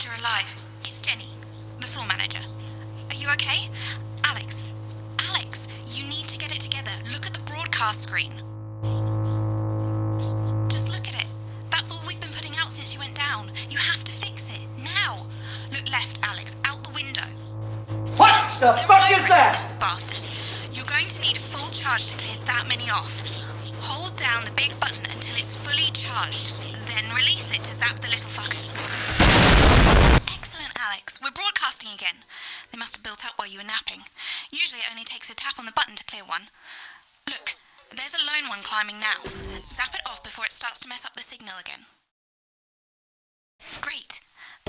you're alive. It's Jenny, the floor manager. Are you okay? Alex, you need to get it together. Look at the broadcast screen. Just look at it. That's all we've been putting out since you went down. You have to fix it, now. Look left, Alex, out the window. What the fuck is that? Bastards. You're going to need a full charge to clear that many off. Hold down the big button until it's fully charged. Then release it to zap the little fuckers. Excellent, Alex. We're broadcasting again. They must have built up while you were napping. Usually it only takes a tap on the button to clear one. Look, there's a lone one climbing now. Zap it off before it starts to mess up the signal again. Great.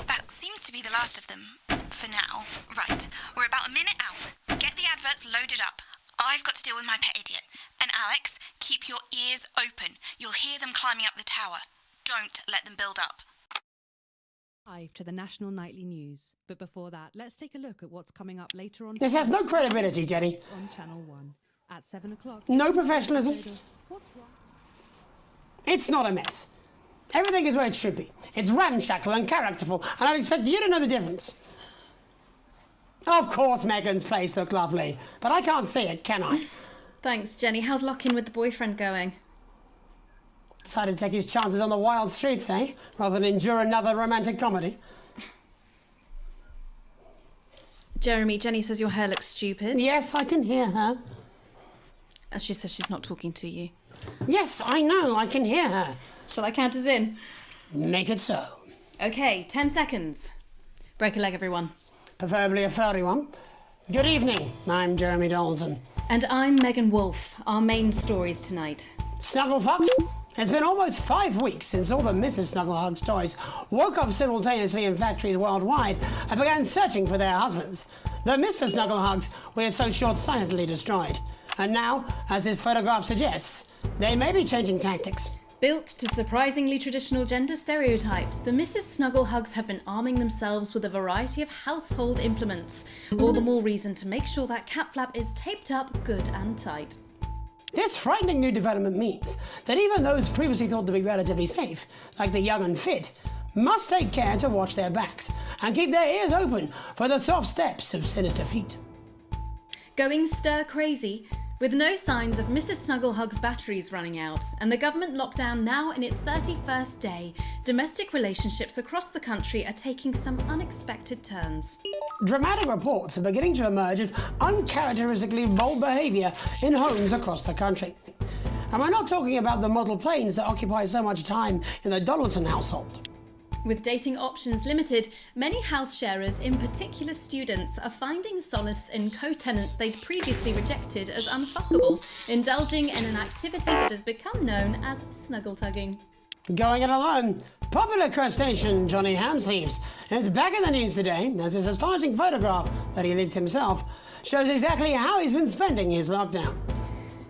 That seems to be the last of them. For now. Right. We're about a minute out. Get the adverts loaded up. I've got to deal with my pet idiot. And Alex, keep your ears open. You'll hear them climbing up the tower. Don't let them build up. Live to the national nightly news. But before that, let's take a look at what's coming up later on. This has no credibility, Jenny. On Channel 1 at 7 o'clock. No professionalism. What's wrong? It's not a mess. Everything is where it should be. It's ramshackle and characterful, and I'd expect you to know the difference. Of course Megan's place looked lovely, but I can't see it, can I? Thanks, Jenny. How's lock-in with the boyfriend going? Decided to take his chances on the wild streets, eh? Rather than endure another romantic comedy. Jeremy, Jenny says your hair looks stupid. Yes, I can hear her. She says she's not talking to you. Yes, I know, I can hear her. Shall I count us in? Make it so. Okay, 10 seconds. Break a leg, everyone. Preferably a furry one. Good evening, I'm Jeremy Donaldson. And I'm Megan Wolfe. Our main stories tonight. Snugglehugs? It's been almost 5 weeks since all the Mrs. Snugglehugs toys woke up simultaneously in factories worldwide and began searching for their husbands. The Mr. Snugglehugs we had so short-sightedly destroyed. And now, as this photograph suggests, they may be changing tactics. Built to surprisingly traditional gender stereotypes, the Mrs. Snugglehugs have been arming themselves with a variety of household implements. All the more reason to make sure that cat flap is taped up good and tight. This frightening new development means that even those previously thought to be relatively safe, like the young and fit, must take care to watch their backs and keep their ears open for the soft steps of sinister feet. Going stir crazy, with no signs of Mrs. Snugglehugs' batteries running out and the government lockdown now in its 31st day, domestic relationships across the country are taking some unexpected turns. Dramatic reports are beginning to emerge of uncharacteristically bold behaviour in homes across the country. And we're not talking about the model planes that occupy so much time in the Donaldson household. With dating options limited, many house sharers, in particular students, are finding solace in co-tenants they'd previously rejected as unfuckable, indulging in an activity that has become known as snuggle tugging. Going it alone, popular crustacean Johnny Hamsleeves is back in the news today as his astonishing photograph that he leaked himself shows exactly how he's been spending his lockdown.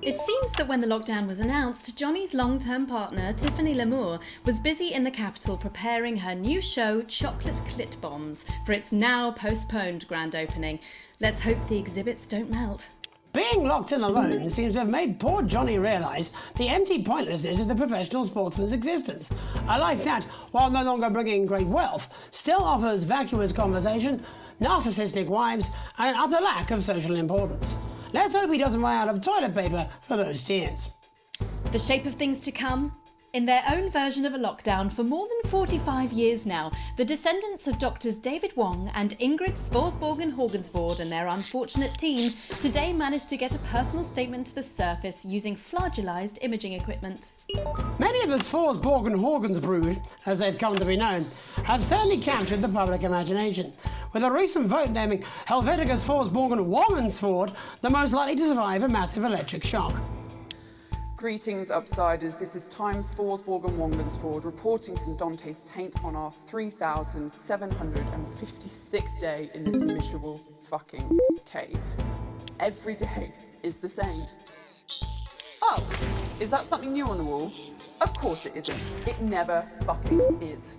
It seems that when the lockdown was announced, Johnny's long-term partner, Tiffany Lamour, was busy in the capital preparing her new show, Chocolate Clit Bombs, for its now postponed grand opening. Let's hope the exhibits don't melt. Being locked in alone seems to have made poor Johnny realise the empty pointlessness of the professional sportsman's existence. A life that, while no longer bringing great wealth, still offers vacuous conversation, narcissistic wives, and an utter lack of social importance. Let's hope he doesn't run out of toilet paper for those tears. The shape of things to come? In their own version of a lockdown for more than 45 years now, the descendants of Doctors David Wong and Ingrid Svorsborgen-Horgensvoord and their unfortunate team today managed to get a personal statement to the surface using flagellized imaging equipment. Many of the Svorsborgen-Horgens brood, as they've come to be known, have certainly captured the public imagination, with a recent vote naming Helvetica Svorsborgen-Wongensvoord the most likely to survive a massive electric shock. Greetings, Upsiders. This is Times Svorsborgen-Wongensvoord reporting from Dante's Taint on our 3,756th day in this miserable fucking cave. Every day is the same. Oh, is that something new on the wall? Of course it isn't. It never fucking is.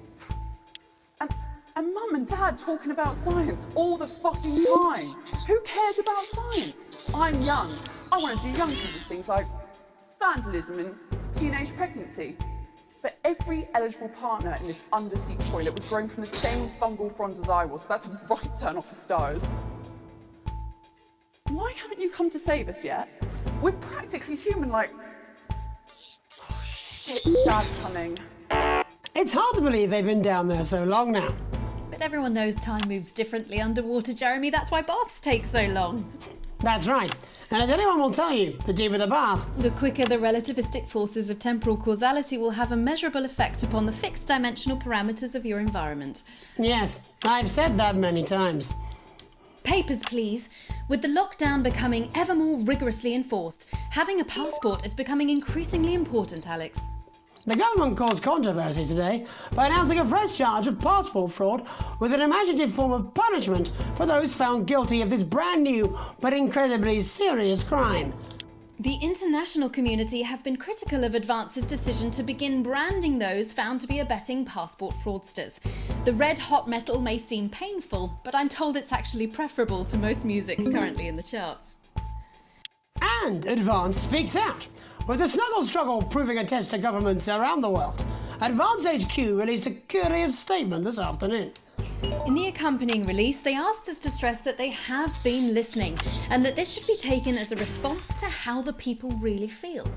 And Mum and Dad talking about science all the fucking time. Who cares about science? I'm young. I want to do young people's things like vandalism and teenage pregnancy. But every eligible partner in this undersea toilet was grown from the same fungal fronds as I was, so that's a right turn off for starters. Why haven't you come to save us yet? We're practically human, like... Oh, shit, Dad's coming. It's hard to believe they've been down there so long now. But everyone knows time moves differently underwater, Jeremy. That's why baths take so long. That's right. And as anyone will tell you, the deeper the bath, The quicker the relativistic forces of temporal causality will have a measurable effect upon the fixed dimensional parameters of your environment. yes, I've said that many times. Papers, please. With the lockdown becoming ever more rigorously enforced, having a passport is becoming increasingly important, Alex. The government caused controversy today by announcing a fresh charge of passport fraud with an imaginative form of punishment for those found guilty of this brand new but incredibly serious crime. The international community have been critical of Advance's decision to begin branding those found to be abetting passport fraudsters. The red hot metal may seem painful, but I'm told it's actually preferable to most music currently in the charts. And Advance speaks out. With the snuggle struggle proving a test to governments around the world, Advance HQ released a curious statement this afternoon. In the accompanying release, they asked us to stress that they have been listening and that this should be taken as a response to how the people really feel.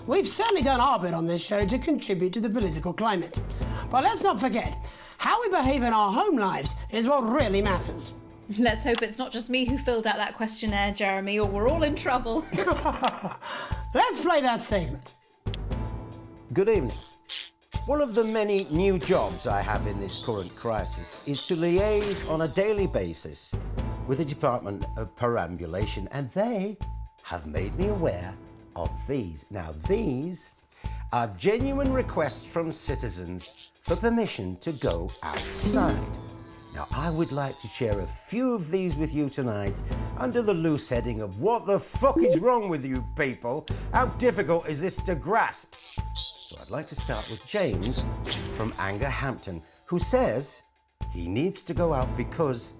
We've certainly done our bit on this show to contribute to the political climate. But let's not forget, how we behave in our home lives is what really matters. Let's hope it's not just me who filled out that questionnaire, Jeremy, or we're all in trouble. Let's play that statement. Good evening. One of the many new jobs I have in this current crisis is to liaise on a daily basis with the Department of Perambulation, and they have made me aware of these. Now, these are genuine requests from citizens for permission to go outside. Now, I would like to share a few of these with you tonight under the loose heading of what the fuck is wrong with you people? How difficult is this to grasp? So I'd like to start with James from Angerhampton, who says he needs to go out because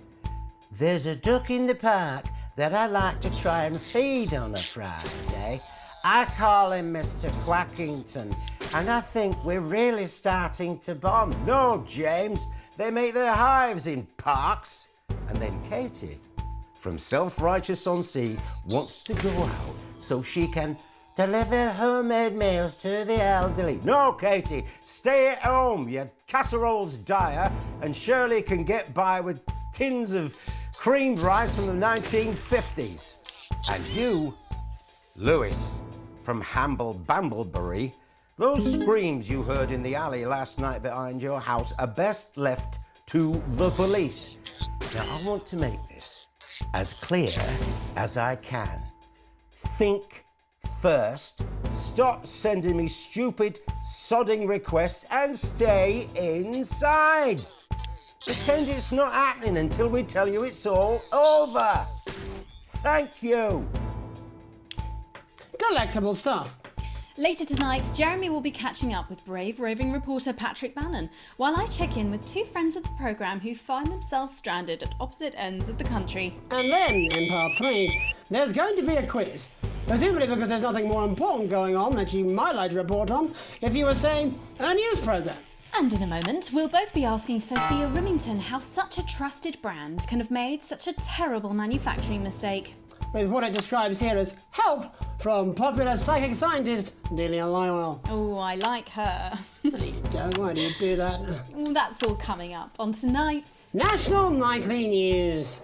there's a duck in the park that I like to try and feed on a Friday. I call him Mr. Quackington, and I think we're really starting to bond. No, James. They make their hives in parks. And then Katie, from Self-Righteous-on-Sea, wants to go out so she can deliver homemade meals to the elderly. No, Katie, stay at home. Your casserole's dire, and Shirley can get by with tins of creamed rice from the 1950s. And you, Lewis, from Hamble-Bamblebury, those screams you heard in the alley last night behind your house are best left to the police. Now, I want to make this as clear as I can. Think first, stop sending me stupid, sodding requests, and stay inside. Pretend it's not happening until we tell you it's all over. Thank you. Delectable stuff. Later tonight, Jeremy will be catching up with brave roving reporter Patrick Bannon, while I check in with two friends of the programme who find themselves stranded at opposite ends of the country. And then, in part 3, there's going to be a quiz. Presumably because there's nothing more important going on that you might like to report on if you were, say, a news programme. And in a moment, we'll both be asking Sophia Rimington how such a trusted brand can have made such a terrible manufacturing mistake. With what it describes here as help from popular psychic scientist Delia Lywell. Oh, I like her. No, you don't. Why do you do that? That's all coming up on tonight's National Nightly News.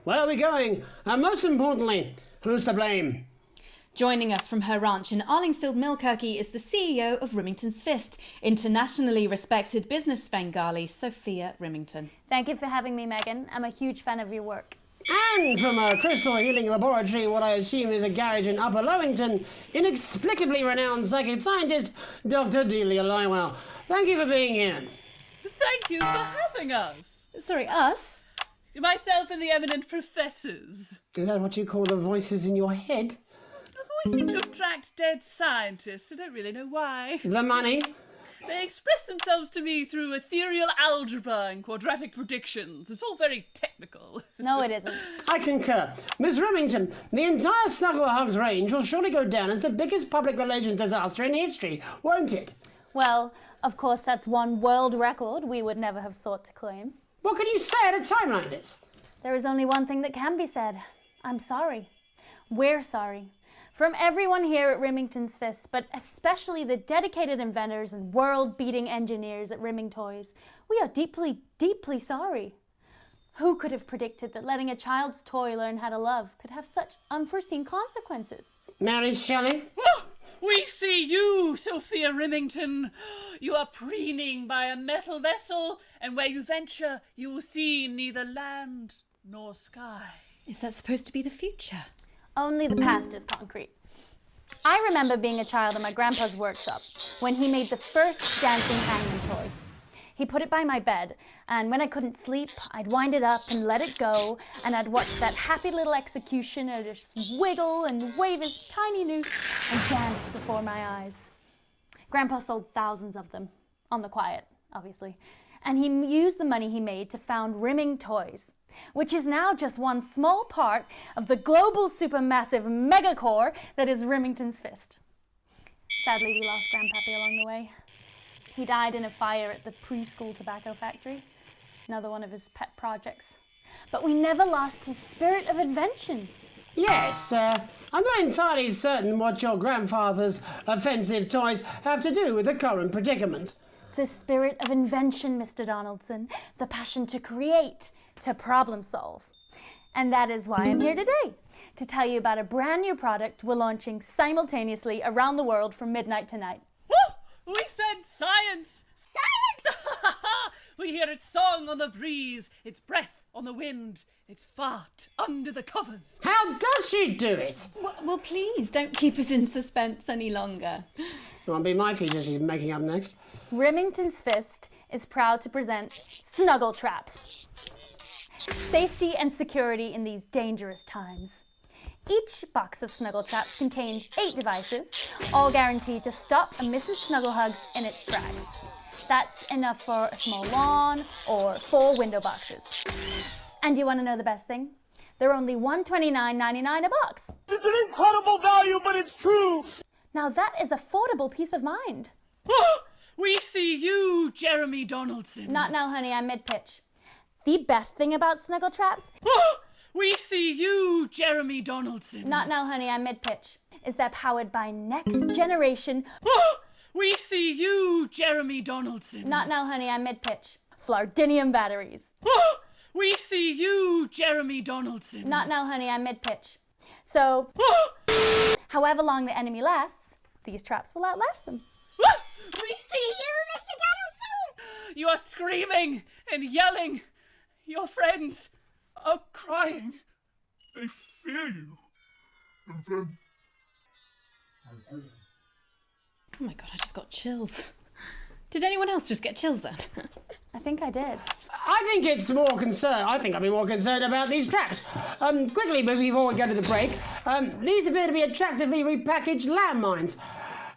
Where are we going? And most importantly, who's to blame? Joining us from her ranch in Arlingsfield Millkirky is the CEO of Rimington's Fist, internationally respected business Svengali, Sophia Rimington. Thank you for having me, Megan. I'm a huge fan of your work. And from a crystal healing laboratory in what I assume is a garage in Upper Lowington, inexplicably renowned psychic scientist, Dr. Delia Lywell. Thank you for being here. Thank you for having us. Sorry, us? Myself and the eminent professors. Is that what you call the voices in your head? The voice seem to attract dead scientists. I don't really know why. The money? They express themselves to me through ethereal algebra and quadratic predictions. It's all very technical. No, it isn't. I concur. Miss Remington, the entire Snugglehugs range will surely go down as the biggest public relations disaster in history, won't it? Well, of course, that's one world record we would never have sought to claim. What can you say at a time like this? There is only one thing that can be said. I'm sorry. We're sorry. From everyone here at Rimington's Fist, but especially the dedicated inventors and world-beating engineers at Rimming Toys, we are deeply, deeply sorry. Who could have predicted that letting a child's toy learn how to love could have such unforeseen consequences? Mary Shelley? We see you, Sophia Rimington. You are preening by a metal vessel, and where you venture, you will see neither land nor sky. Is that supposed to be the future? Only the past is concrete. I remember being a child in my grandpa's workshop when he made the first dancing hangman toy. He put it by my bed, and when I couldn't sleep, I'd wind it up and let it go, and I'd watch that happy little executioner just wiggle and wave his tiny noose and dance before my eyes. Grandpa sold thousands of them, on the quiet, obviously, and he used the money he made to found Rimming Toys, which is now just one small part of the global supermassive megacore that is Rimington's Fist. Sadly, we lost Grandpappy along the way. He died in a fire at the preschool tobacco factory, another one of his pet projects. But we never lost his spirit of invention. Yes, I'm not entirely certain what your grandfather's offensive toys have to do with the current predicament. The spirit of invention, Mr. Donaldson, the passion to create, to problem solve. And that is why I'm here today, to tell you about a brand new product we're launching simultaneously around the world from midnight tonight. We said science! Science! We hear its song on the breeze, its breath on the wind, its fart under the covers. How does she do it? Well, please, don't keep us in suspense any longer. It won't be my feature she's making up next. Rimington's Fist is proud to present Snuggle Traps. Safety and security in these dangerous times. Each box of Snuggle Traps contains 8 devices, all guaranteed to stop a Mrs. Snugglehugs in its tracks. That's enough for a small lawn or 4 window boxes. And you want to know the best thing? They're only $129.99 a box. It's an incredible value, but it's true. Now that is affordable peace of mind. We see you, Jeremy Donaldson. Not now, honey, I'm mid-pitch. The best thing about Snuggle Traps, We see you, Jeremy Donaldson. not now, honey, I'm mid-pitch, is they're powered by next generation, We see you, Jeremy Donaldson. not now, honey, I'm mid-pitch, Flardinium batteries. We see you, Jeremy Donaldson. Not now, honey, I'm mid-pitch. So, however long the enemy lasts, these traps will outlast them. We see you, Mr. Donaldson. You are screaming and yelling. Your friends are crying. They fear you. And then Oh my god, I just got chills. Did anyone else just get chills then? I think I did. I think I'd be more concerned about these traps. Quickly, before we go to the break, these appear to be attractively repackaged landmines.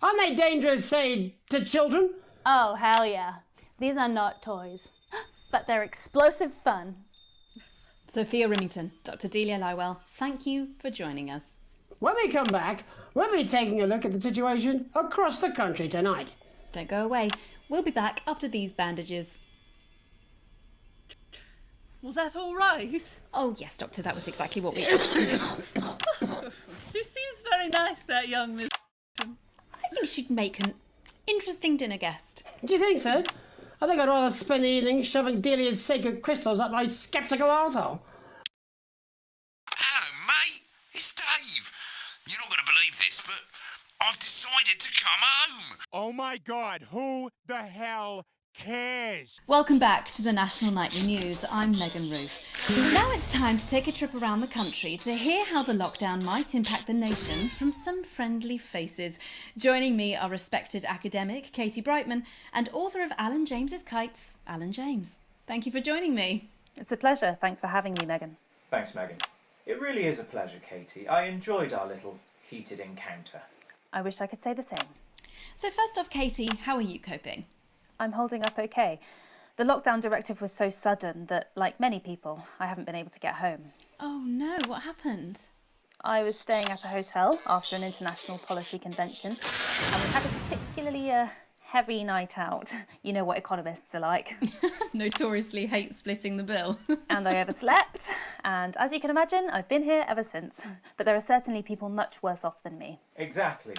Aren't they dangerous, say, to children? Oh, hell yeah. These are not toys, but they're explosive fun. Sophia Rimington, Dr. Delia Lywell, thank you for joining us. When we come back, we'll be taking a look at the situation across the country tonight. Don't go away. We'll be back after these bandages. Was that all right? Oh yes, Doctor, that was exactly what we... She seems very nice, that young Miss. I think she'd make an interesting dinner guest. Do you think so? I think I'd rather spend the evening shoving Delia's sacred crystals up my sceptical arsehole. my God, who the hell cares? Welcome back to the National Nightly News. I'm Megan Roof. Now it's time to take a trip around the country to hear how the lockdown might impact the nation from some friendly faces. Joining me are respected academic Katie Brightman and author of Alan James's Kites, Alan James. Thank you for joining me. It's a pleasure. Thanks for having me, Megan. Thanks, Megan. It really is a pleasure, Katie. I enjoyed our little heated encounter. I wish I could say the same. So first off, Katie, how are you coping? I'm holding up okay. The lockdown directive was so sudden that, like many people, I haven't been able to get home. Oh no, what happened? I was staying at a hotel after an international policy convention, and we had a particularly heavy night out. You know what economists are like. Notoriously hate splitting the bill. And I overslept, and as you can imagine, I've been here ever since. But there are certainly people much worse off than me. Exactly.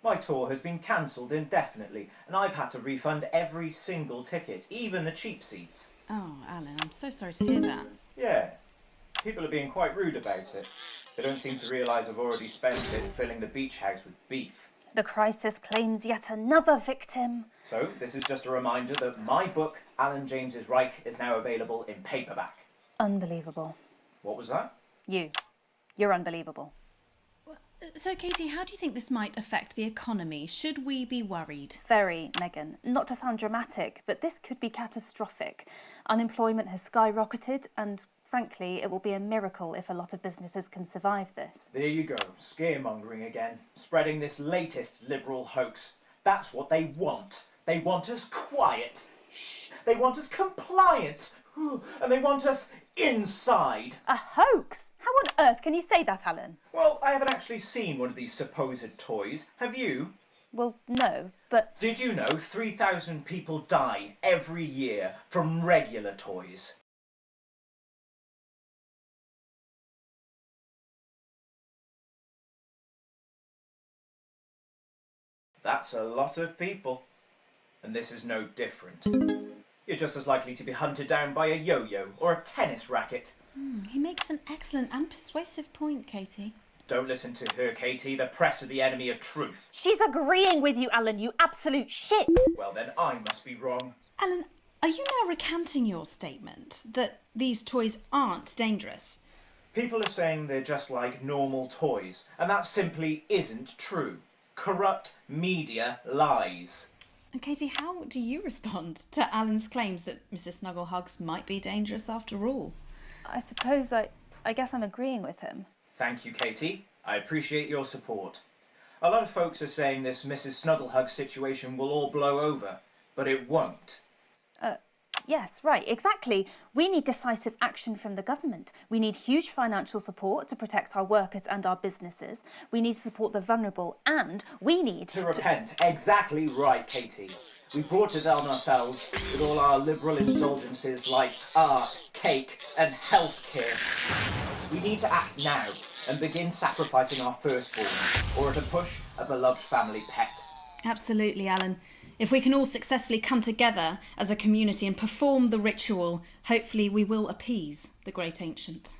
My tour has been cancelled indefinitely, and I've had to refund every single ticket, even the cheap seats. Oh, Alan, I'm so sorry to hear that. Yeah, people are being quite rude about it. They don't seem to realise I've already spent it filling the beach house with beef. The crisis claims yet another victim. So, this is just a reminder that my book, Alan James's Reich, is now available in paperback. Unbelievable. What was that? You're unbelievable. So, Katie, how do you think this might affect the economy? Should we be worried? Very, Megan. Not to sound dramatic, but this could be catastrophic. Unemployment has skyrocketed, and frankly, it will be a miracle if a lot of businesses can survive this. There you go, scaremongering again, spreading this latest liberal hoax. That's what they want. They want us quiet. Shh. They want us compliant. And they want us inside. A hoax? How on earth can you say that, Alan? Well, I haven't actually seen one of these supposed toys. Have you? Well, no, but... Did you know 3,000 people die every year from regular toys? That's a lot of people. And this is no different. You're just as likely to be hunted down by a yo-yo or a tennis racket. He makes an excellent and persuasive point, Katie. Don't listen to her, Katie. The press are the enemy of truth. She's agreeing with you, Alan, you absolute shit! Well, then I must be wrong. Alan, are you now recanting your statement that these toys aren't dangerous? People are saying they're just like normal toys, and that simply isn't true. Corrupt media lies. And Katie, how do you respond to Alan's claims that Mrs. Snugglehugs might be dangerous after all? I suppose I guess I'm agreeing with him. Thank you, Katie. I appreciate your support. A lot of folks are saying this Mrs. Snugglehugs situation will all blow over, but it won't. Yes, right, exactly. We need decisive action from the government. We need huge financial support to protect our workers and our businesses. We need to support the vulnerable, and we need to repent. Exactly right, Katie. We brought it on ourselves with all our liberal indulgences like art, cake, and healthcare. We need to act now and begin sacrificing our firstborn, or at a push, a beloved family pet. Absolutely, Alan. If we can all successfully come together as a community and perform the ritual, hopefully we will appease the great ancient.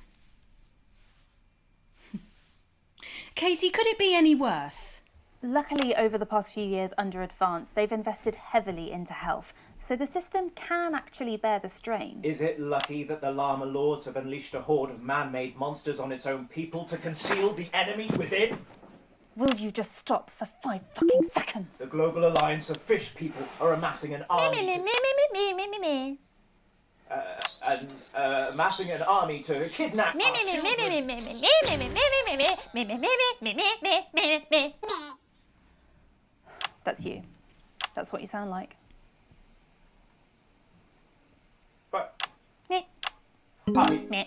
Katie, could it be any worse? Luckily, over the past few years under Advance, they've invested heavily into health, so the system can actually bear the strain. Is it lucky that the Llama Lords have unleashed a horde of man-made monsters on its own people to conceal the enemy within? Will you just stop for 5 fucking seconds? The Global Alliance of Fish People are amassing an army amassing an army to kidnap our children. That's you. That's what you sound like. But Meh.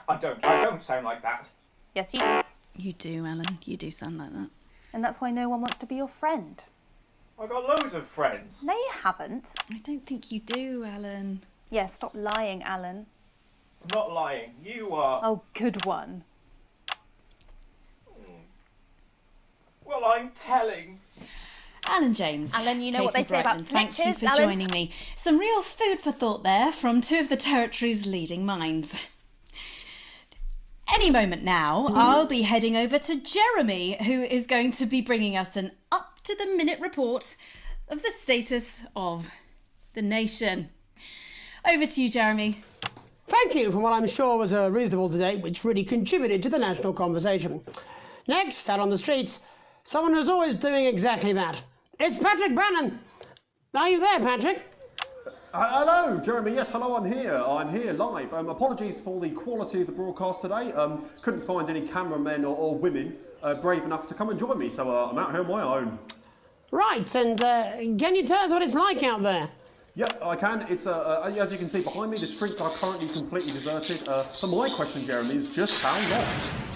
I don't sound like that. Yes, you do. You do, Alan. You do sound like that. And that's why no one wants to be your friend. I've got loads of friends. No, you haven't. I don't think you do, Alan. Yeah, stop lying, Alan. I'm not lying. You are. Oh, good one. Well, I'm telling. Alan James. Alan, you know Katie what they say Brightman, about thank you snitches, for Alan? joining me. Some real food for thought there from two of the territory's leading minds. Any moment now, I'll be heading over to Jeremy, who is going to be bringing us an up-to-the-minute report of the status of the nation. Over to you, Jeremy. Thank you for what I'm sure was a reasonable debate which really contributed to the national conversation. Next, out on the streets, someone who's always doing exactly that. It's Patrick Bannon. Are you there, Patrick? Hello, Jeremy. Yes, hello, I'm here live. Apologies for the quality of the broadcast today. Couldn't find any cameramen or women brave enough to come and join me, so I'm out here on my own. Right, and can you tell us what it's like out there? Yeah, I can. It's as you can see behind me, the streets are currently completely deserted. But my question, Jeremy, is just how long?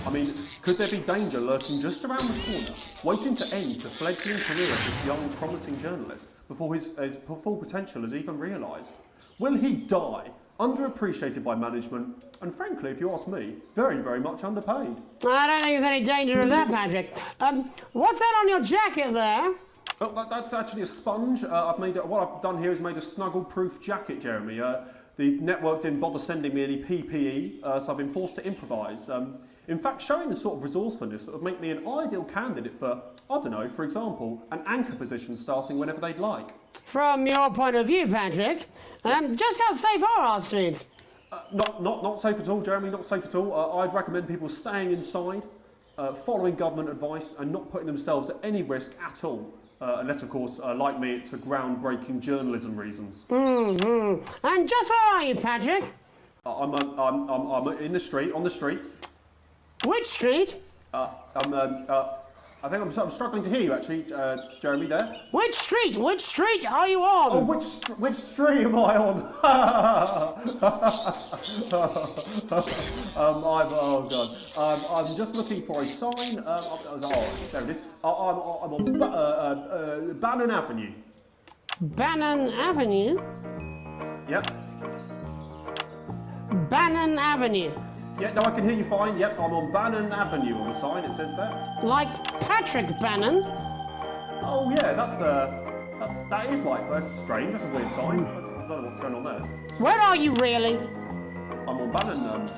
I mean, could there be danger lurking just around the corner, waiting to end the fledgling career of this young, promising journalist before his full potential is even realised? Will he die, underappreciated by management, and frankly, if you ask me, very, very much underpaid? I don't think there's any danger of that, Patrick. What's that on your jacket there? Oh, that's actually a sponge. What I've done here is made a snuggle-proof jacket, Jeremy. The network didn't bother sending me any PPE, so I've been forced to improvise. In fact, showing the sort of resourcefulness that would make me an ideal candidate for, I don't know, for example, an anchor position starting whenever they'd like. From your point of view, Patrick, just how safe are our streets? Not safe at all, Jeremy, not safe at all. I'd recommend people staying inside, following government advice, and not putting themselves at any risk at all. Unless, of course, like me, it's for groundbreaking journalism reasons. Mm-hmm. And just where are you, Patrick? I'm in the street, on the street. Which street? I think I'm struggling to hear you, actually, Jeremy, there. Which street? Which street are you on? Oh, which street am I on? Oh, God. I'm just looking for a sign. There it is. I'm on Bannon Avenue. Bannon Avenue? Yep. Bannon Avenue. Yeah, no, I can hear you fine. Yep, I'm on Bannon Avenue on the sign, it says there. Like Patrick Bannon? Oh, yeah, that is like, that's strange, that's a weird sign. I don't know what's going on there. Where are you really? I'm on Bannon,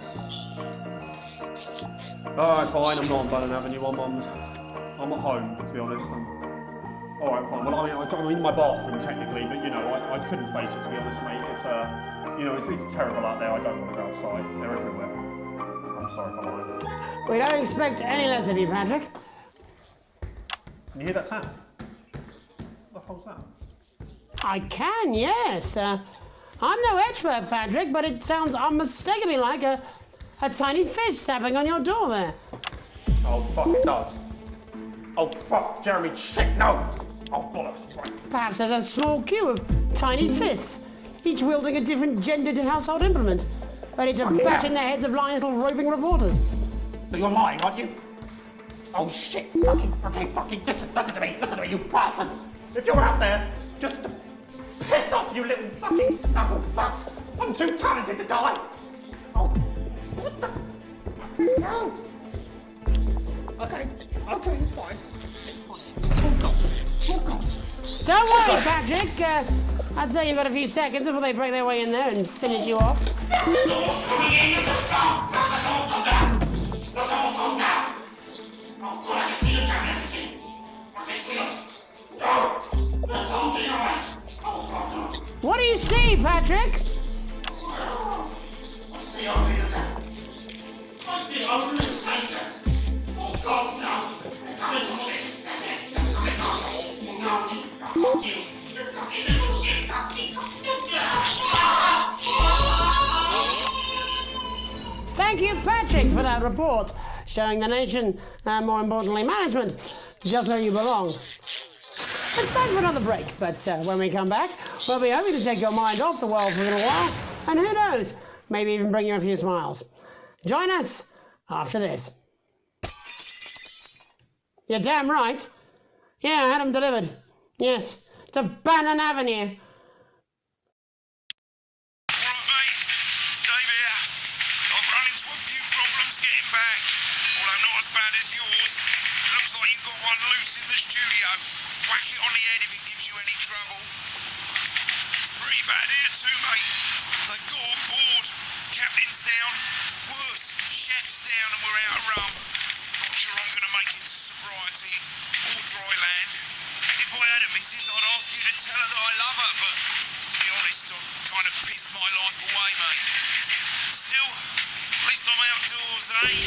Alright, fine, I'm not on Bannon Avenue, I'm at home, to be honest. Alright, fine, well, I'm in my bathroom, technically, but, you know, I couldn't face it, to be honest, mate. It's, you know, it's terrible out there, I don't want to go outside, they're everywhere. I'm sorry if I'm lying. We don't expect any less of you, Patrick. Can you hear that sound? What the hell's that? I can, yes. I'm no expert, Patrick, but it sounds unmistakably like a tiny fist tapping on your door there. Oh, fuck, it does. Oh, fuck, Jeremy, shit, no! Oh, bollocks. Right. Perhaps there's a small queue of tiny fists, each wielding a different gendered household implement, ready to bash in the heads of lying little roving reporters. No, you're lying, aren't you? Oh, shit, fucking, listen to me, you bastards! If you're out there, just piss off, you little fucking snuggle fucks! I'm too talented to die! Oh, what the fucking hell? Okay, it's fine. Oh, God. Don't worry, Patrick. I'd say you've got a few seconds before they break their way in there and finish you off. What do you see, Patrick? Thank you, Patrick, for that report, showing the nation, and more importantly, management, just where you belong. It's time for another break, but when we come back, we'll be hoping to take your mind off the world for a little while, and who knows, maybe even bring you a few smiles. Join us after this. You're damn right. Yeah, I had them delivered. Yes, to Bannon Avenue. Bad here too, mate. They've got on board. Captain's down. Worse, chef Pipes down and we're out of rum. Not sure I'm going to make it to sobriety or dry land. If I had a missus, I'd ask you to tell her that I love her, but to be honest, I've kind of pissed my life away, mate. Still, at least I'm outdoors, eh?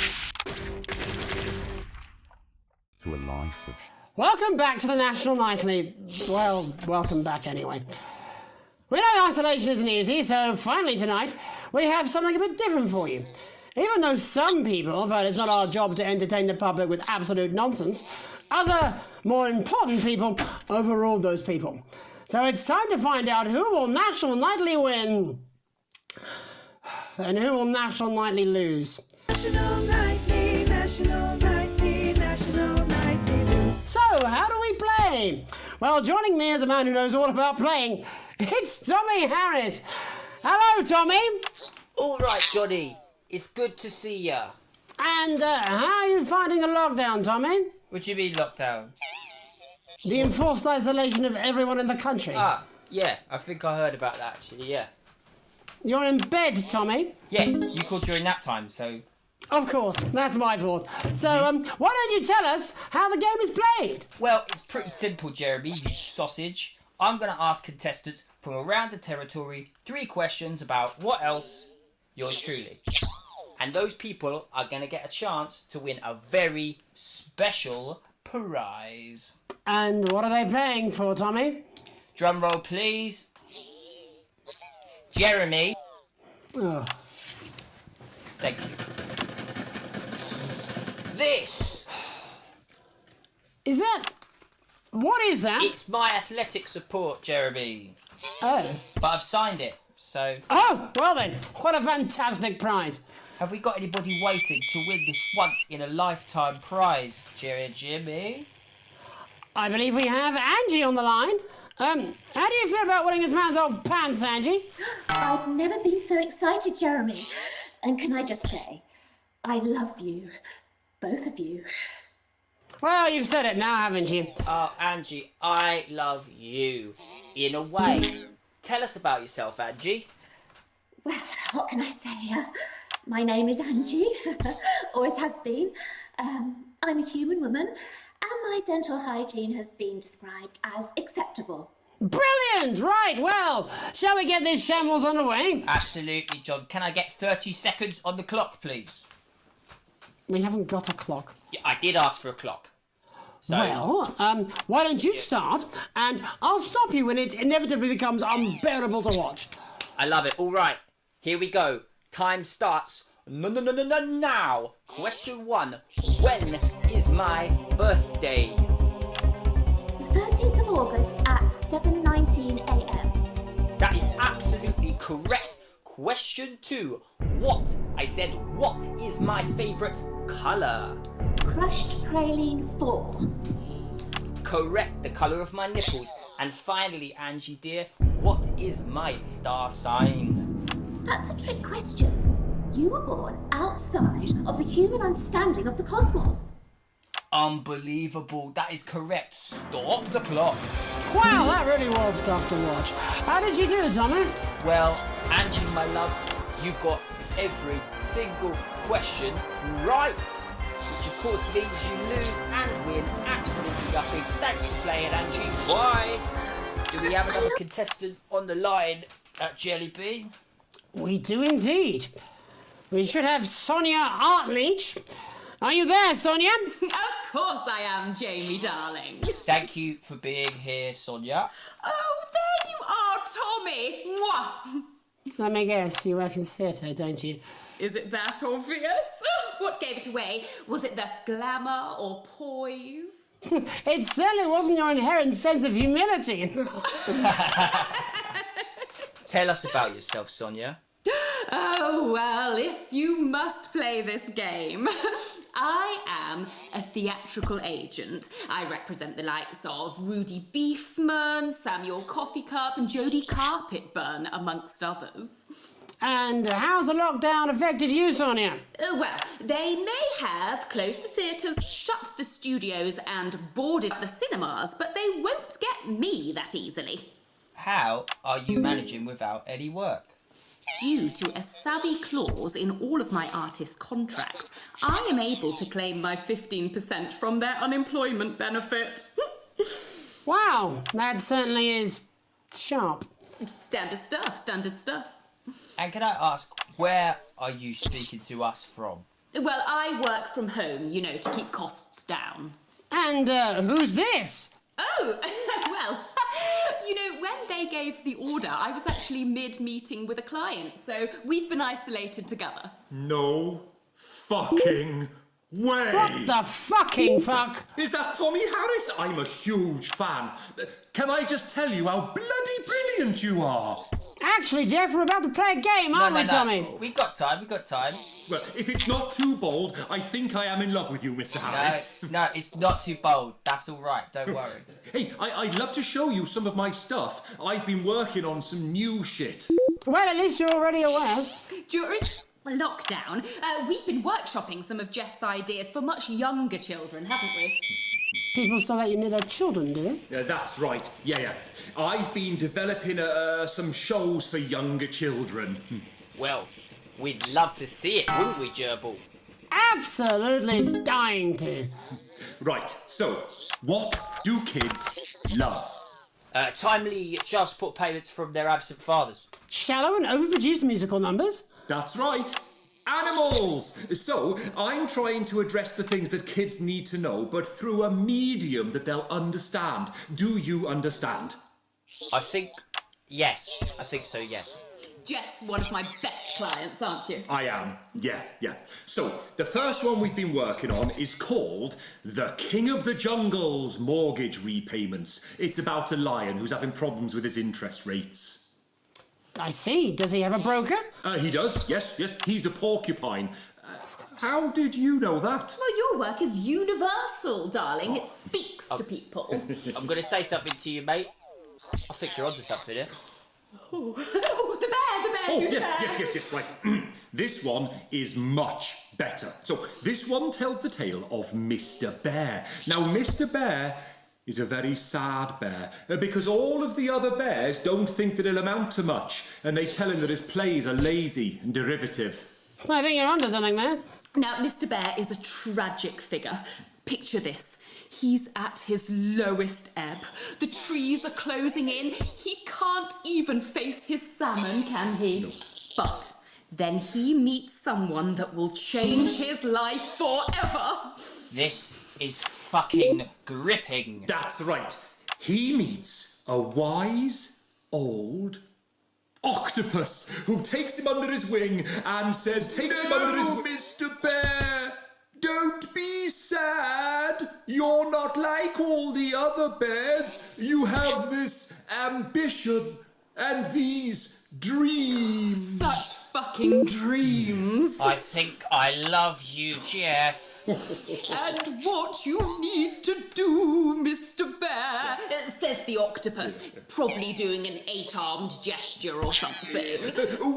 To a life of... Welcome back to the National Nightly. Well, welcome back anyway. We know isolation isn't easy, so finally tonight we have something a bit different for you. Even though some people felt it's not our job to entertain the public with absolute nonsense, other, more important people overruled those people. So it's time to find out who will National Nightly win and who will National Nightly lose. National Nightly, National Nightly, National Nightly lose. So, how do we play? Well, joining me is a man who knows all about playing. It's Tommy Harris. Hello, Tommy. All right, Johnny. It's good to see ya. And how are you finding the lockdown, Tommy? What do you mean lockdown? The enforced isolation of everyone in the country. Ah, yeah. I think I heard about that, actually, yeah. You're in bed, Tommy? Yeah, you called during nap time, so... Of course, that's my fault. So, why don't you tell us how the game is played? Well, it's pretty simple, Jeremy, you sausage. I'm going to ask contestants from around the territory 3 questions about what else, yours truly. And those people are going to get a chance to win a very special prize. And what are they playing for, Tommy? Drum roll, please. Jeremy. Oh. Thank you. This. Is that... What is that? It's my athletic support, Jeremy. Oh. But I've signed it, so... Oh, well then, what a fantastic prize. Have we got anybody waiting to win this once-in-a-lifetime prize, Jimmy? I believe we have Angie on the line. How do you feel about winning this man's old pants, Angie? I've never been so excited, Jeremy. And can I just say, I love you. Both of you. Well, you've said it now, haven't you? Oh, Angie, I love you. In a way. Tell us about yourself, Angie. Well, what can I say? My name is Angie. Always has been. I'm a human woman, and my dental hygiene has been described as acceptable. Brilliant! Right, well, shall we get this shambles underway? Absolutely, John. Can I get 30 seconds on the clock, please? We haven't got a clock. Yeah, I did ask for a clock. So... Well, why don't you start, and I'll stop you when it inevitably becomes unbearable to watch. I love it. All right, here we go. Time starts now. Question 1. When is my birthday? The 13th of August at 7:19 a.m. That is absolutely correct. Question 2. What? I said, what is my favourite colour? Crushed praline 4. Correct, the colour of my nipples. And finally, Angie dear, what is my star sign? That's a trick question. You were born outside of the human understanding of the cosmos. Unbelievable, that is correct. Stop the clock. Wow, that really was tough to watch. How did you do, Tommy? Well, Angie, my love, you got every single question right. Which of course means you lose and win absolutely nothing. Thanks for playing, Angie. Bye. Do we have another contestant on the line at Jelly Bean? We do indeed. We should have Sonia Artleach. Are you there, Sonia? Of course I am, Jamie, darling. Thank you for being here, Sonia. Oh, there you are, Tommy. Mwah. Let me guess, you work in theatre, don't you? Is it that obvious? What gave it away? Was it the glamour or poise? It certainly wasn't your inherent sense of humility. Tell us about yourself, Sonia. Oh, well, if you must play this game. I am a theatrical agent. I represent the likes of Rudy Beefman, Samuel Coffee Cup and Jodie Carpetburn, amongst others. And how's the lockdown affected you, Sonia? Well, they may have closed the theatres, shut the studios and boarded the cinemas, but they won't get me that easily. How are you managing without any work? Due to a savvy clause in all of my artist contracts, I am able to claim my 15% from their unemployment benefit. Wow, that certainly is sharp. Standard stuff, standard stuff. And can I ask, where are you speaking to us from? Well, I work from home, you know, to keep costs down. And who's this? Oh, well, you know, when they gave the order, I was actually mid-meeting with a client, so we've been isolated together. No fucking way! What the fucking fuck? Is that Tommy Harris? I'm a huge fan. Can I just tell you how bloody brilliant you are? Actually, Jeff, we're about to play a game, aren't we, Tommy? We got time. Well, if it's not too bold, I think I am in love with you, Mr. Harris. No, it's not too bold. That's all right, don't worry. Hey, I'd love to show you some of my stuff. I've been working on some new shit. Well, at least you're already aware. During lockdown, we've been workshopping some of Jeff's ideas for much younger children, haven't we? People still let you near their children, do they? Yeah, that's right. Yeah. I've been developing some shows for younger children. Well, we'd love to see it, wouldn't we, Gerbil? Absolutely dying to. Right, so, what do kids love? Timely child support payments from their absent fathers. Shallow and overproduced musical numbers? That's right. Animals! So, I'm trying to address the things that kids need to know, but through a medium that they'll understand. Do you understand? I think so, yes. Jeff's one of my best clients, aren't you? I am, yeah. So, the first one we've been working on is called The King of the Jungle's Mortgage Repayments. It's about a lion who's having problems with his interest rates. I see. Does he have a broker? He does, yes. He's a porcupine. How did you know that? Well, your work is universal, darling. It speaks to people. I'm going to say something to you, mate. I think you're onto something here. Oh, the bear, Oh, yes, right. This one is much better. So, this one tells the tale of Mr. Bear. Now, Mr. Bear is a very sad bear, because all of the other bears don't think that he'll amount to much, and they tell him that his plays are lazy and derivative. I think you're onto something there. Now, Mr. Bear is a tragic figure. Picture this. He's at his lowest ebb. The trees are closing in. He can't even face his salmon, can he? No. But then he meets someone that will change his life forever. This is fucking gripping. That's right. He meets a wise old octopus who takes him under his wing and says, Mr. Bear, don't be sad. You're not like all the other bears. You have this ambition and these dreams. Such fucking dreams. I think I love you, Jeff. And what you need to do, Mr. Bear, says the octopus, probably doing an 8-armed gesture or something.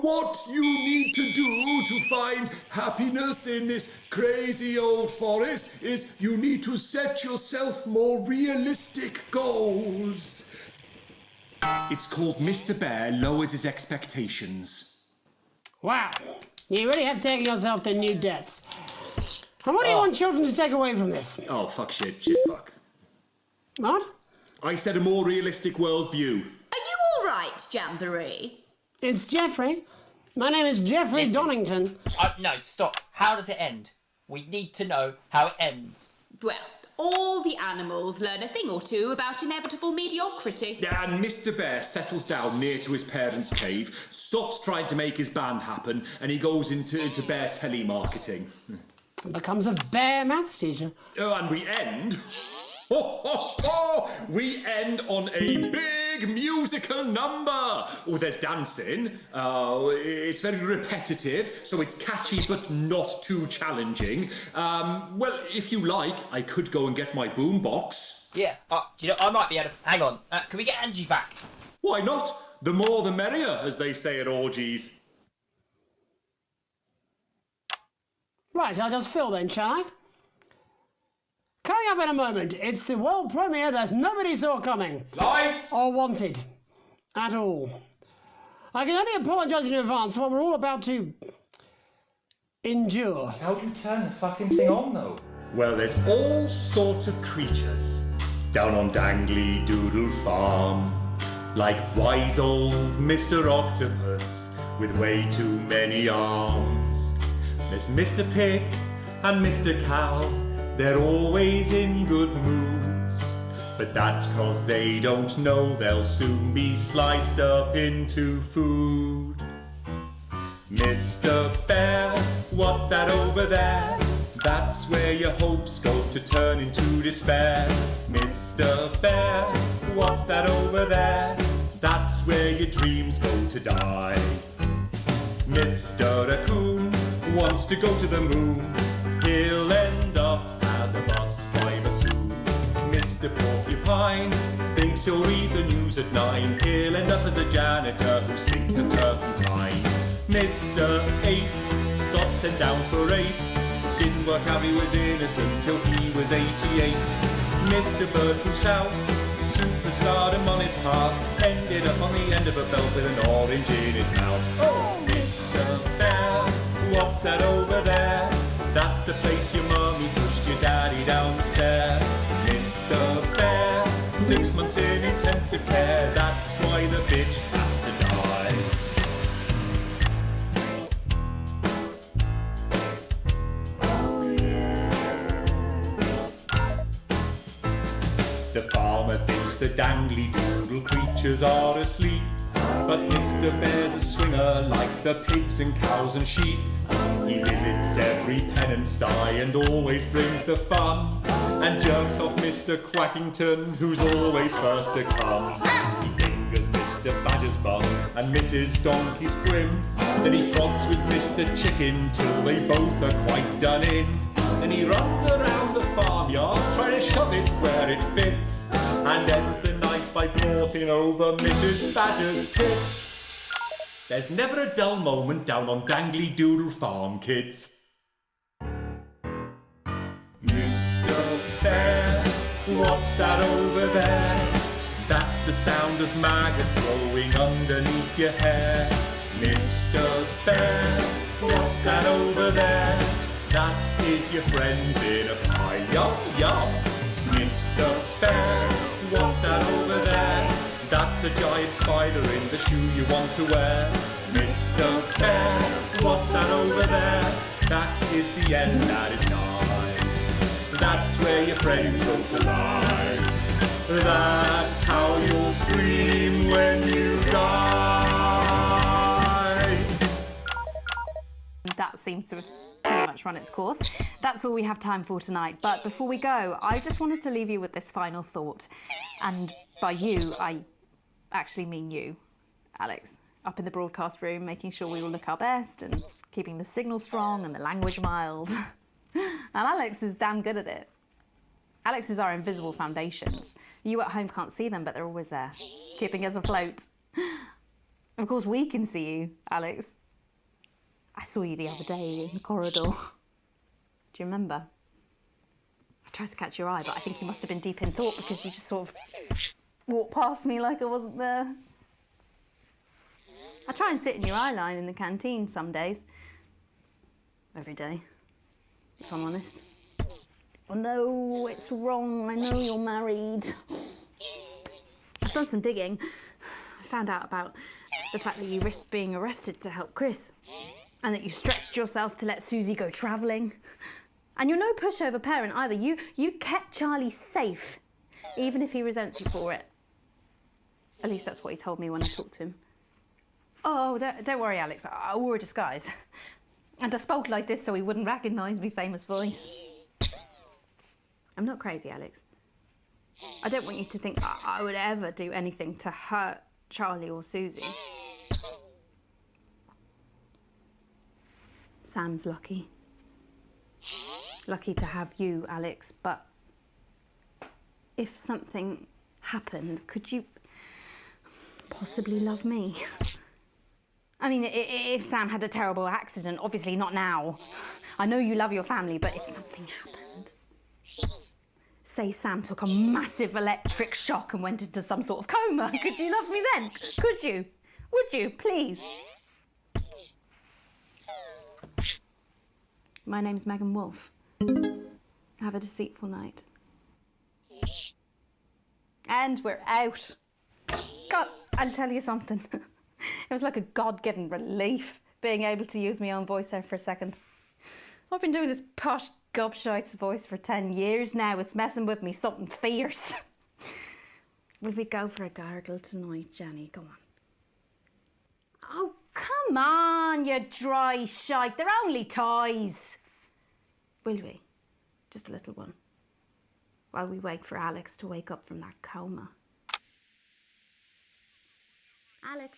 What you need to do to find happiness in this crazy old forest is you need to set yourself more realistic goals. It's called Mr. Bear Lowers His Expectations. Wow, you really have taken yourself to new depths. And what do you want children to take away from this? Oh, fuck shit, fuck. What? I said a more realistic worldview. Are you all right, Jamboree? It's Jeffrey. My name is Jeffrey Donington. No, stop. How does it end? We need to know how it ends. Well, all the animals learn a thing or two about inevitable mediocrity. And Mr. Bear settles down near to his parents' cave, stops trying to make his band happen, and he goes into bear telemarketing. Becomes a bear maths teacher. Oh, and we end... We end on a big musical number. Oh, there's dancing. It's very repetitive, so it's catchy but not too challenging. Well, if you like, I could go and get my boombox. Yeah, I might be able to... Hang on, can we get Angie back? Why not? The more the merrier, as they say at orgies. Right, I'll just fill then, shall I? Coming up in a moment, it's the world premiere that nobody saw coming. Lights! Or wanted. At all. I can only apologise in advance for what we're all about to endure. How do you turn the fucking thing on, though? Well, there's all sorts of creatures down on Dangly Doodle Farm. Like wise old Mr. Octopus with way too many arms. There's Mr. Pig and Mr. Cow. They're always in good moods. But that's 'cause they don't know they'll soon be sliced up into food. Mr. Bear, what's that over there? That's where your hopes go to turn into despair. Mr. Bear, what's that over there? That's where your dreams go to die. Mr. Raccoon wants to go to the moon. He'll end up as a bus driver soon. Mr. Porcupine thinks he'll read the news at 9. He'll end up as a janitor who stinks of turpentine. Mr. Ape got sent down for rape. Didn't work out he was innocent till he was 88. Mr. Bird flew south, superstardom on his path. Ended up on the end of a belt with an orange in his mouth. Oh, Mr. Bear, what's that over there? That's the place your mummy pushed your daddy down the stair. Mr. Bear, 6 months in intensive care. That's why the bitch has to die. The farmer thinks the dangly doodle creatures are asleep. But Mr. Bear's a swinger like the pigs and cows and sheep. He visits every pen and sty and always brings the fun. And jerks off Mr. Quackington, who's always first to come. He fingers Mr. Badger's bum and Mrs. Donkey's grim. Then he fronts with Mr. Chicken till they both are quite done in. Then he runs around the farmyard trying to shove it where it fits. And ends the night by broughting over Mrs. Badger's tits. There's never a dull moment down on Dangly Doodle Farm, kids. Mr. Bear, what's that over there? That's the sound of maggots growing underneath your hair. Mr. Bear, what's that over there? That is your friends in a pie. Yum, yum. Mr. Bear, what's that over there? That's a giant spider in the shoe you want to wear. Mr. Bear, what's that over there? That is the end that is nigh. That's where your friends go to lie. That's how you'll scream when you die. That seems to have pretty much run its course. That's all we have time for tonight. But before we go, I just wanted to leave you with this final thought. And by you, I actually mean you, Alex. Up in the broadcast room, making sure we all look our best and keeping the signal strong and the language mild. And Alex is damn good at it. Alex is our invisible foundations. You at home can't see them, but they're always there, keeping us afloat. Of course, we can see you, Alex. I saw you the other day in the corridor. Do you remember? I tried to catch your eye, but I think you must have been deep in thought because you just sort of walked past me like I wasn't there. I try and sit in your eye line in the canteen some days. Every day, if I'm honest. Oh no, it's wrong. I know you're married. I've done some digging. I found out about the fact that you risked being arrested to help Chris. And that you stretched yourself to let Susie go travelling. And you're no pushover parent either. You kept Charlie safe, even if he resents you for it. At least that's what he told me when I talked to him. Oh, don't worry, Alex. I wore a disguise. And I spoke like this so he wouldn't recognise me famous voice. I'm not crazy, Alex. I don't want you to think I would ever do anything to hurt Charlie or Susie. Sam's lucky. Lucky to have you, Alex, but if something happened, could you possibly love me? I mean, if Sam had a terrible accident, obviously not now. I know you love your family, but if something happened... Say Sam took a massive electric shock and went into some sort of coma, could you love me then? Could you? Would you, please? My name's Megan Wolfe. Have a deceitful night. And we're out. God, I'll tell you something. It was like a God-given relief being able to use my own voice there for a second. I've been doing this posh gobshite's voice for 10 years now. It's messing with me something fierce. Will we go for a gargle tonight, Jenny? Come on. Oh, come on, you dry shite. They're only toys. Will we? Just a little one. While we wait for Alex to wake up from that coma. Alex.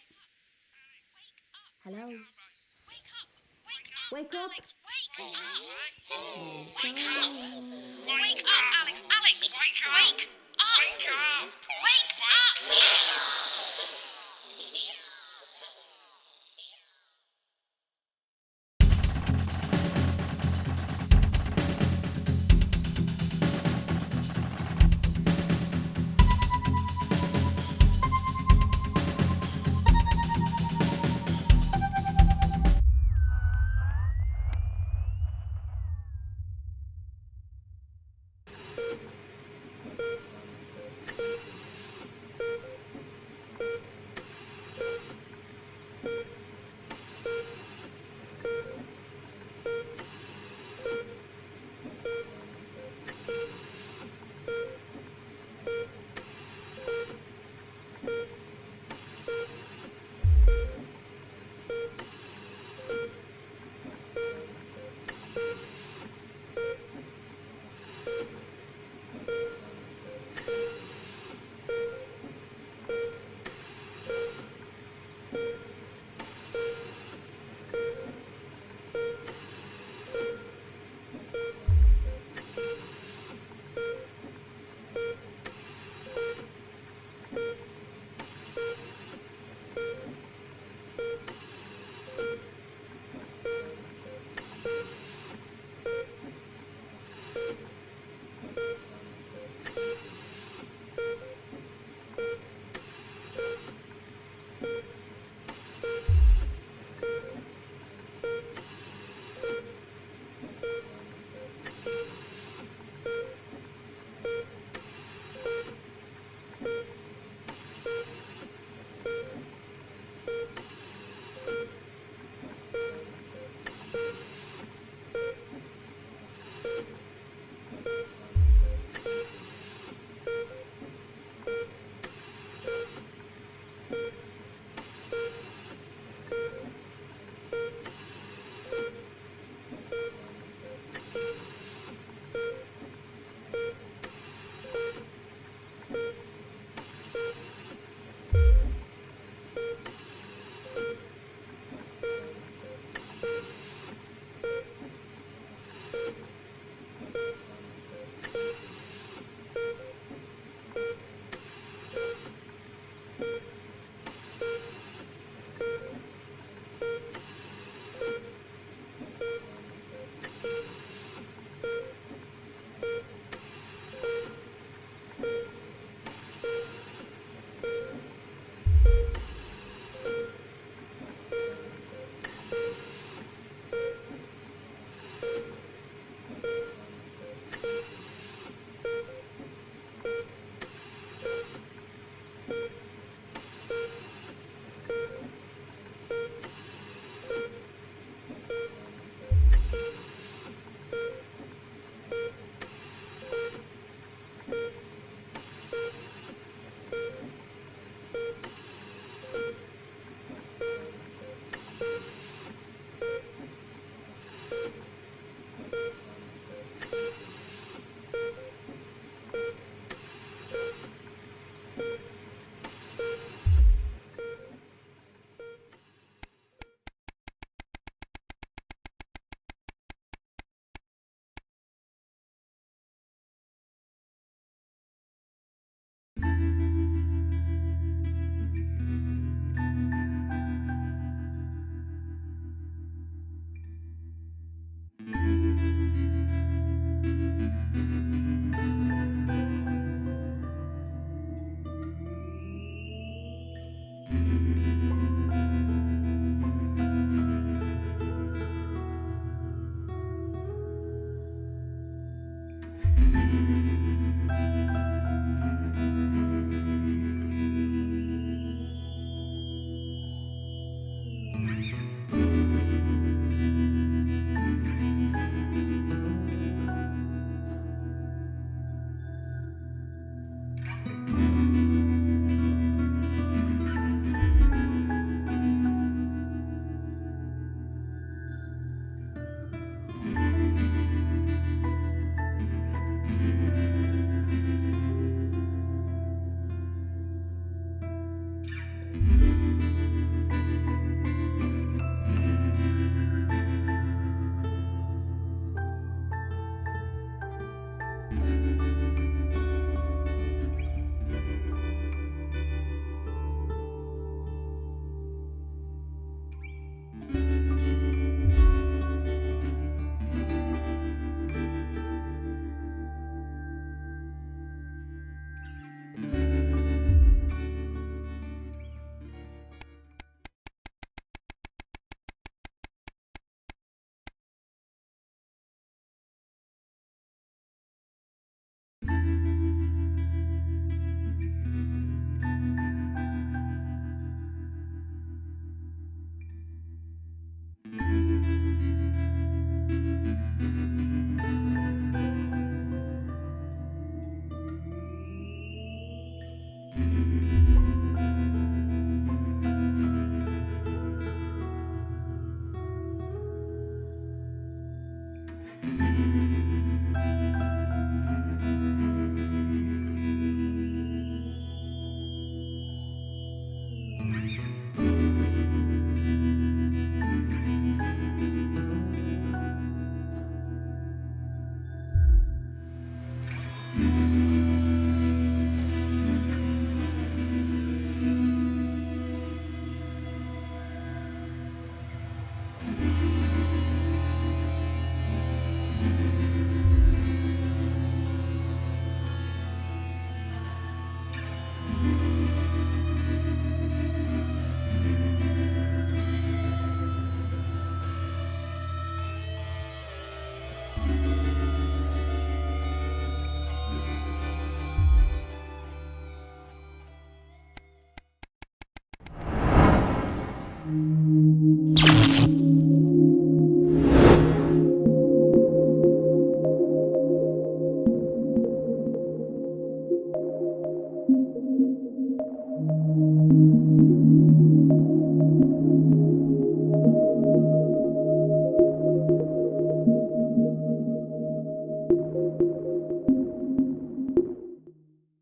Hello. Wake up. Wake up. Alex, wake up. Wake up. Wake up, Alex. Alex. Wake up. Wake up. Wake up.